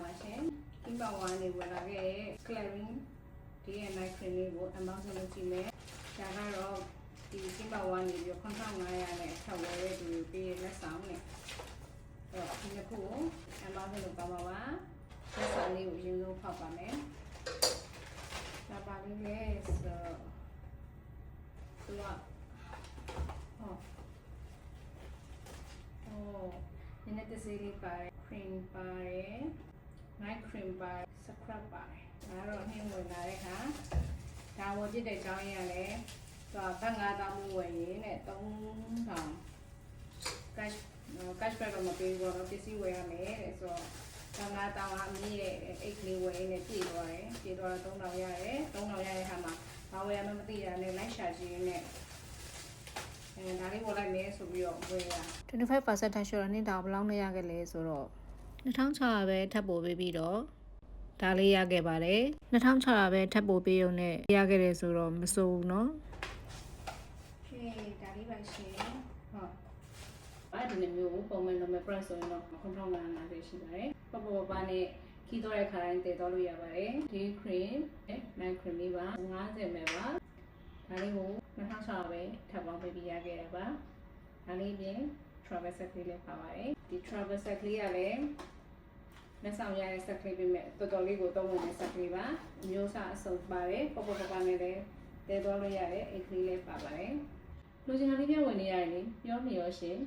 ပါရှင်ဒီမှာဝါနေဝင်လာခဲ့ Clarins ဒီရဲ့ night cream လေးကိုအမောင်းဆုံးလုပ်ကြည့်မယ်ဒါကတော့ဒီဒီမှာဝါနေပြီး9500နဲ့ထပ်ဝယ်တဲ့သူပေးရလက်ဆောင်နဲ့ဒီတစ်ခုကိုအမောင်းဆုံးလုပ်ပါပါလက်ဆောင်လေးကိုအရင်ဆုံးဖောက်ပါမယ်ဒါပါလေးလေဆိုတော့သူကဒီနေ့တစ်စီးလေးပါတယ် cream ပါတယ် night cream ပါတယ် scrub ပါတယ်ဒါတော့နှင်းဝင်လာတဲ့ခါဒါဝယ်ပြတဲ့ကြောင်းရလဲသူကဘတ်9000မှုဝယ်ရင်းနဲ့3000 cash back တော့မပေးဘူးတော့ပစ္စည်းဝယ်ရမယ်တဲ့ဆိုတော့9000ကအမြင့်ရဲ့အိတ်ကလေးဝယ်ရင်းနဲ့ပြည်သွားတယ်ပြည်သွားတော့3000ရတယ်3000ရတဲ့ခါမှာဘာဝယ်ရမှမသိရနဲ့ လိုက်ရှာကြည့်ရင်းနဲ့ဒါလေးပေါ်လိုက်မယ်ဆိုပြီးတော့ဝယ်ရ25% tax ရနေတာဘယ်လောက်နဲ့ရခဲ့လဲဆိုတော့2600ပဲထပ်ပို့ပေးပြီးတော့ဒါလေးရခဲ့ပါတယ်2600ပဲထပ်ပို့ပေးရုံနဲ့ရခဲ့တယ်ဆိုတော့မစိုးဘူးเนาะရှင်းဒါလေးပါရှင်းဟုတ်အဲ့ဒီမျိုးပုံမှန် normal price ဆိုရင်တော့9500ရှိပါတယ်ပပနဲ့ခီးတော့တဲ့ခါတိုင်းတည်တော့လို့ရပါတယ်ဒီ cream night cream လေးပါ50ပဲပါဒါလေးကို2600ပဲထပ်ပေါင်းပေးပြီးရခဲ့တာပါဒါလေးပြင် travel set လေးလည်းပါပါတယ်ဒီ travel set လေးကလည်းလက်ဆောင်ရတဲ့ set လေးပြင်မဲ့တော်တော်လေးကိုသုံးဝင်တဲ့ set လေးပါအမျိုးအစားအစုံပါတယ်ပပနဲ့လည်းတည်တော့လို့ရတဲ့အိတ်ကလေးလည်းပါပါတယ်လူချင်တာလေးပြဝင်နေရတယ်လေပြောမိရောရှင်